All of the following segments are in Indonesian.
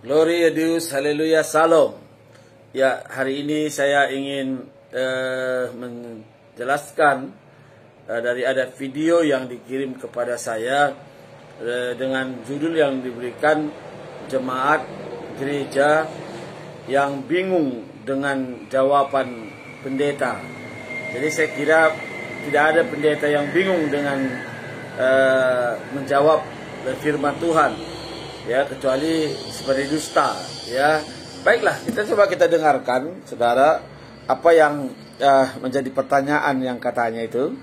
Glory a Deus, haleluya, salam. Ya, hari ini saya ingin menjelaskan dari ada video yang dikirim kepada saya dengan judul yang diberikan jemaat gereja yang bingung dengan jawaban pendeta. Jadi saya kira tidak ada pendeta yang bingung dengan menjawab firman Tuhan, ya, kecuali seperti dusta, ya. Baiklah, kita dengarkan, saudara, apa yang menjadi pertanyaan yang katanya itu.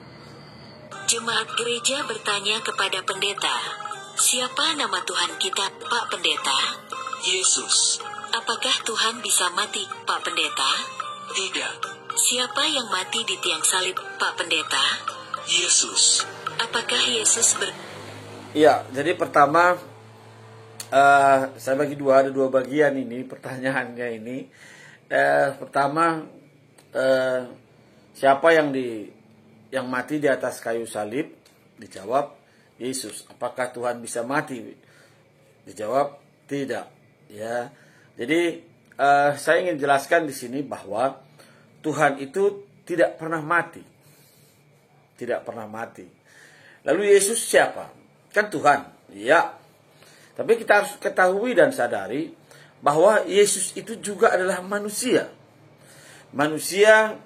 Jemaat gereja bertanya kepada pendeta, siapa nama Tuhan kita, Pak Pendeta? Yesus. Apakah Tuhan bisa mati, Pak Pendeta? Tidak. Siapa yang mati di tiang salib, Pak Pendeta? Yesus. Apakah Yesus Ya, jadi pertama saya bagi ada dua bagian ini pertanyaannya ini. Pertama, siapa yang mati di atas kayu salib? Dijawab Yesus. Apakah Tuhan bisa mati? Dijawab tidak. Ya, jadi saya ingin jelaskan di sini bahwa Tuhan itu tidak pernah mati, tidak pernah mati. Lalu Yesus siapa? Kan Tuhan, ya. Tapi kita harus ketahui dan sadari bahwa Yesus itu juga adalah manusia. Manusia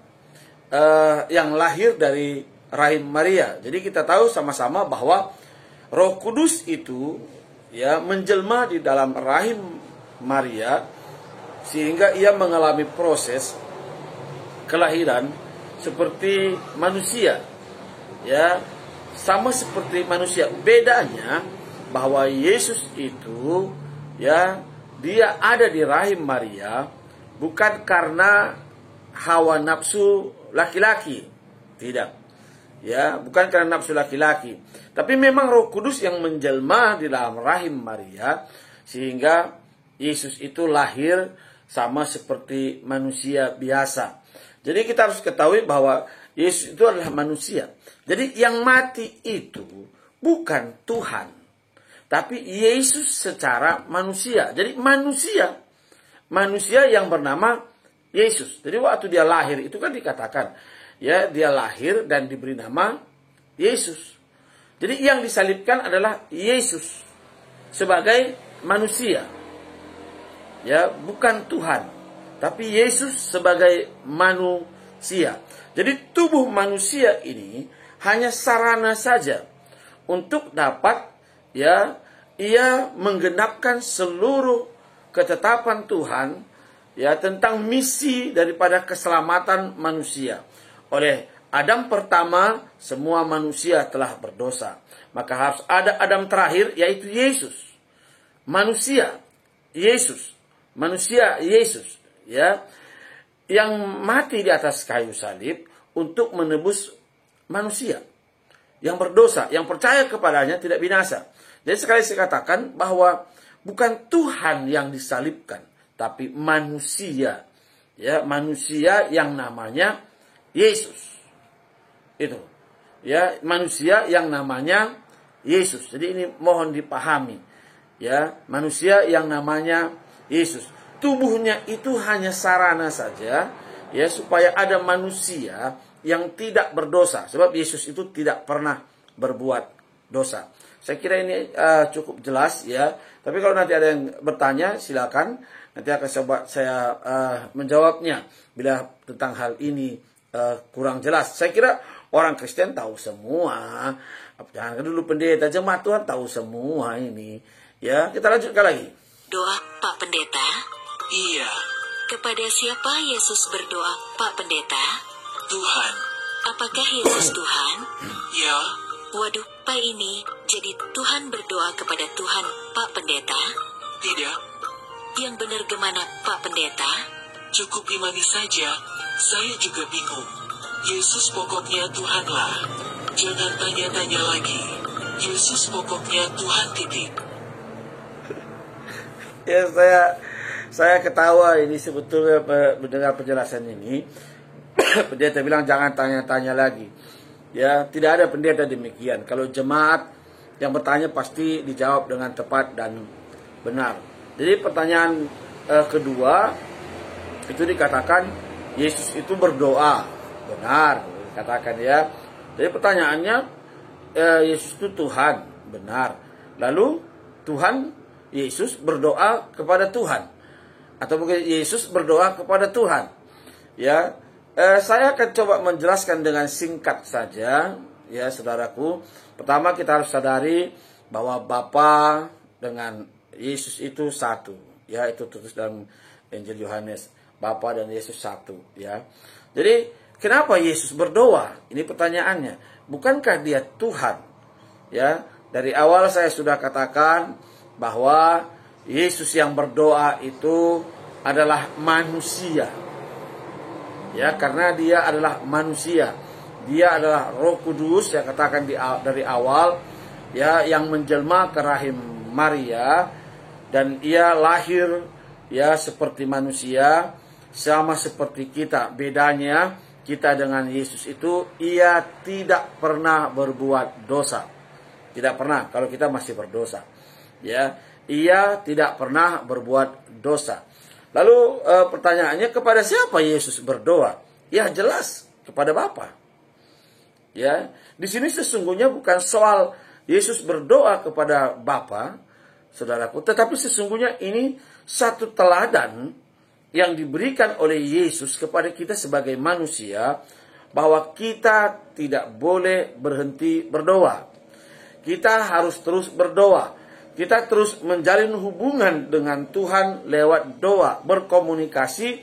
yang lahir dari rahim Maria. Jadi kita tahu sama-sama bahwa Roh Kudus itu, ya, menjelma di dalam rahim Maria sehingga ia mengalami proses kelahiran seperti manusia. Ya, sama seperti manusia. Bedanya bahwa Yesus itu, ya, dia ada di rahim Maria bukan karena hawa nafsu laki-laki, tidak, ya, bukan karena nafsu laki-laki, tapi memang Roh Kudus yang menjelma di dalam rahim Maria sehingga Yesus itu lahir sama seperti manusia biasa. Jadi kita harus ketahui bahwa Yesus itu adalah manusia. Jadi yang mati itu bukan Tuhan, tapi Yesus secara manusia. Jadi manusia yang bernama Yesus. Jadi waktu dia lahir itu kan dikatakan, ya, dia lahir dan diberi nama Yesus. Jadi yang disalibkan adalah Yesus sebagai manusia, ya, bukan Tuhan, tapi Yesus sebagai manusia. Jadi tubuh manusia ini hanya sarana saja untuk dapat, ya, ia menggenapkan seluruh ketetapan Tuhan, ya, tentang misi daripada keselamatan manusia. Oleh Adam pertama, semua manusia telah berdosa. Maka harus ada Adam terakhir, yaitu Yesus. Manusia, Yesus. Manusia, Yesus. Ya, yang mati di atas kayu salib untuk menebus manusia yang berdosa, yang percaya kepadanya tidak binasa. Jadi sekali saya katakan bahwa bukan Tuhan yang disalibkan, tapi manusia, ya, manusia yang namanya Yesus. Itu, ya, manusia yang namanya Yesus. Jadi ini mohon dipahami, ya, manusia yang namanya Yesus. Tubuhnya itu hanya sarana saja, ya, supaya ada manusia yang tidak berdosa. Sebab Yesus itu tidak pernah berbuat dosa. Saya kira ini cukup jelas, ya. Tapi kalau nanti ada yang bertanya, silakan. Nanti akan saya menjawabnya bila tentang hal ini kurang jelas. Saya kira orang Kristen tahu semua. Jangan dulu pendeta, jemaat Tuhan tahu semua ini. Ya, kita lanjutkan lagi. Doa, Pak Pendeta? Iya. Kepada siapa Yesus berdoa, Pak Pendeta? Tuhan. Apakah Yesus Tuhan? Ya. Waduh, Pak, ini jadi Tuhan berdoa kepada Tuhan, Pak Pendeta? Tidak. Yang benar gimana, Pak Pendeta? Cukup imani saja. Saya juga bingung. Yesus pokoknya Tuhanlah. Jangan tanya-tanya lagi. Yesus pokoknya Tuhan, titik. Ya, saya ketawa ini sebetulnya mendengar penjelasan ini. Pendeta bilang jangan tanya-tanya lagi. Ya, tidak ada pendeta demikian. Kalau jemaat yang bertanya pasti dijawab dengan tepat dan benar. Jadi pertanyaan kedua itu dikatakan Yesus itu berdoa, benar dikatakan ya. Jadi pertanyaannya, Yesus itu Tuhan, benar. Lalu Tuhan Yesus berdoa kepada Tuhan, atau mungkin Yesus berdoa kepada Tuhan. Ya, saya akan coba menjelaskan dengan singkat saja, ya saudaraku. Pertama kita harus sadari bahwa Bapa dengan Yesus itu satu, ya itu tertulis dalam Injil Yohanes, Bapa dan Yesus satu, ya. Jadi kenapa Yesus berdoa? Ini pertanyaannya. Bukankah dia Tuhan? Ya, dari awal saya sudah katakan bahwa Yesus yang berdoa itu adalah manusia. Ya, karena dia adalah manusia. Dia adalah Roh Kudus, saya katakan dari awal, ya, yang menjelma ke rahim Maria, dan ia lahir ya seperti manusia, sama seperti kita. Bedanya kita dengan Yesus itu, ia tidak pernah berbuat dosa. Tidak pernah, kalau kita masih berdosa. Ya, ia tidak pernah berbuat dosa. Lalu pertanyaannya, kepada siapa Yesus berdoa? Ya jelas kepada Bapa. Ya, di sini sesungguhnya bukan soal Yesus berdoa kepada Bapa, saudaraku, tetapi sesungguhnya ini satu teladan yang diberikan oleh Yesus kepada kita sebagai manusia, bahwa kita tidak boleh berhenti berdoa. Kita harus terus berdoa. Kita terus menjalin hubungan dengan Tuhan lewat doa, berkomunikasi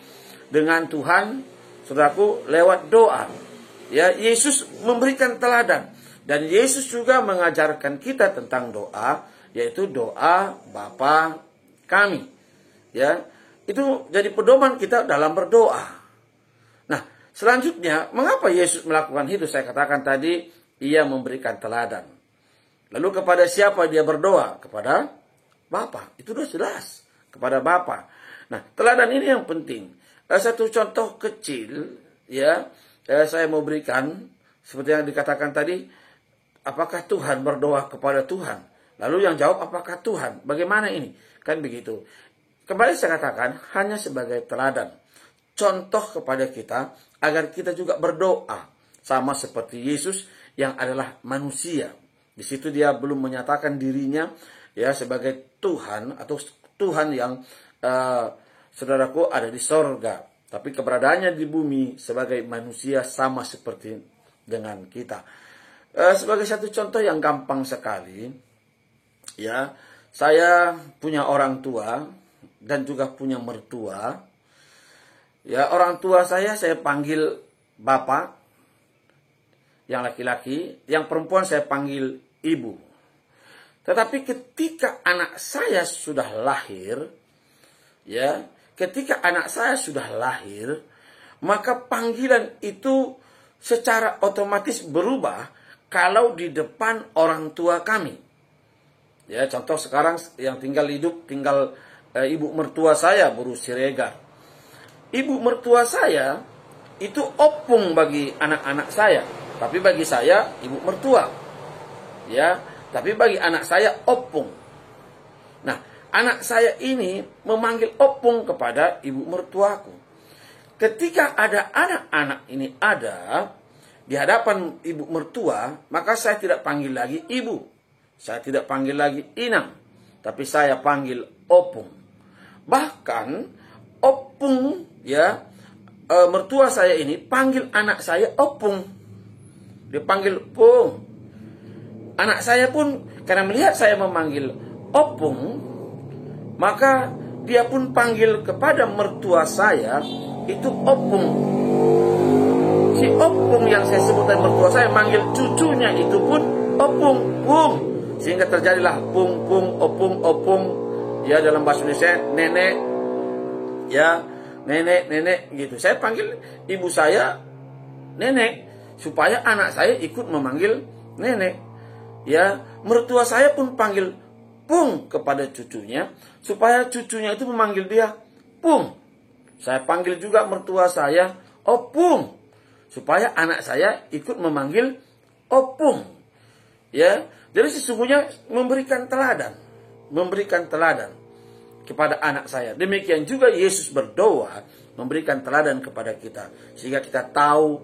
dengan Tuhan, saudaraku, lewat doa. Ya, Yesus memberikan teladan, dan Yesus juga mengajarkan kita tentang doa, yaitu doa Bapa kami. Ya, itu jadi pedoman kita dalam berdoa. Nah, selanjutnya, mengapa Yesus melakukan itu? Saya katakan tadi, ia memberikan teladan. Lalu kepada siapa dia berdoa? Kepada Bapa. Itu sudah jelas, kepada Bapa. Nah, teladan ini yang penting. Satu contoh kecil, ya, saya mau berikan, seperti yang dikatakan tadi, apakah Tuhan berdoa kepada Tuhan? Lalu yang jawab, apakah Tuhan? Bagaimana ini? Kan begitu. Kembali saya katakan, hanya sebagai teladan, contoh kepada kita, agar kita juga berdoa, sama seperti Yesus yang adalah manusia. Di situ dia belum menyatakan dirinya ya sebagai Tuhan, atau Tuhan yang saudaraku ada di sorga, tapi keberadaannya di bumi sebagai manusia sama seperti dengan kita. Sebagai satu contoh yang gampang sekali, ya, saya punya orang tua dan juga punya mertua. Ya, orang tua saya panggil Bapak, yang laki-laki, yang perempuan saya panggil ibu. Tetapi ketika anak saya sudah lahir, ya, ketika anak saya sudah lahir, maka panggilan itu secara otomatis berubah kalau di depan orang tua kami. Ya, contoh sekarang yang tinggal ibu mertua saya, Bu Siregar. Ibu mertua saya itu opung bagi anak-anak saya. Tapi bagi saya, ibu mertua. Ya, tapi bagi anak saya, opung. Nah, anak saya ini memanggil opung kepada ibu mertuaku. Ketika ada anak-anak ini ada di hadapan ibu mertua, maka saya tidak panggil lagi ibu. Saya tidak panggil lagi inang. Tapi saya panggil opung. Bahkan, opung, ya, mertua saya ini panggil anak saya opung. Dia panggil Pung. Anak saya pun karena melihat saya memanggil opung, maka dia pun panggil kepada mertua saya itu opung. Si opung yang saya sebutkan mertua saya manggil cucunya itu pun opung, pung. Sehingga terjadilah pung, pung, opung, opung. Ya, dalam bahasa Indonesia nenek. Ya, nenek, nenek gitu. Saya panggil ibu saya nenek, supaya anak saya ikut memanggil nenek. Ya, mertua saya pun panggil Pung kepada cucunya, supaya cucunya itu memanggil dia Pung. Saya panggil juga mertua saya Opung, supaya anak saya ikut memanggil Opung. Ya, jadi sesungguhnya memberikan teladan. kepada anak saya. Demikian juga Yesus berdoa, memberikan teladan kepada kita. Sehingga kita tahu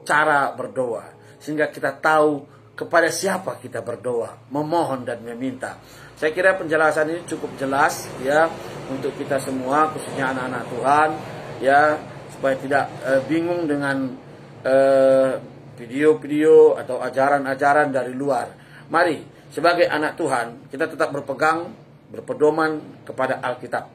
cara berdoa. Sehingga kita tahu kepada siapa kita berdoa, memohon dan meminta. Saya kira penjelasan ini cukup jelas ya untuk kita semua, khususnya anak-anak Tuhan, ya, supaya tidak bingung dengan video-video atau ajaran-ajaran dari luar. Mari, sebagai anak Tuhan, kita tetap berpedoman kepada Alkitab.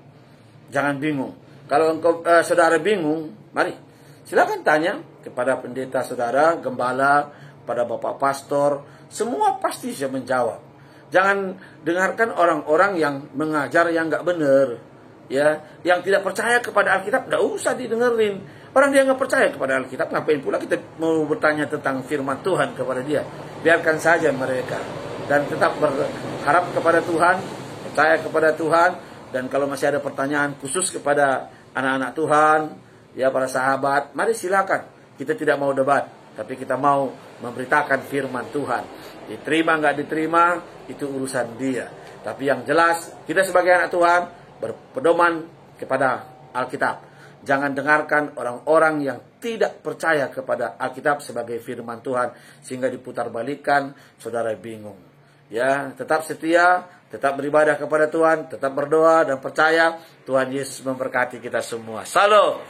Jangan bingung. Kalau saudara bingung, mari, silakan tanya kepada pendeta saudara, gembala, pada bapak pastor, semua pasti bisa menjawab. Jangan dengarkan orang-orang yang mengajar yang nggak benar, ya, yang tidak percaya kepada Alkitab, nggak usah didengerin. Orang dia nggak percaya kepada Alkitab, ngapain pula kita mau bertanya tentang firman Tuhan kepada dia? Biarkan saja mereka, dan tetap berharap kepada Tuhan, percaya kepada Tuhan. Dan kalau masih ada pertanyaan khusus kepada anak-anak Tuhan, ya para sahabat, mari silakan. Kita tidak mau debat, tapi kita mau memberitakan firman Tuhan. Diterima nggak diterima, itu urusan dia. Tapi yang jelas, kita sebagai anak Tuhan berpedoman kepada Alkitab. Jangan dengarkan orang-orang yang tidak percaya kepada Alkitab sebagai firman Tuhan, sehingga diputarbalikkan, saudara bingung. Ya, tetap setia, tetap beribadah kepada Tuhan, tetap berdoa dan percaya Tuhan Yesus memberkati kita semua. Salam.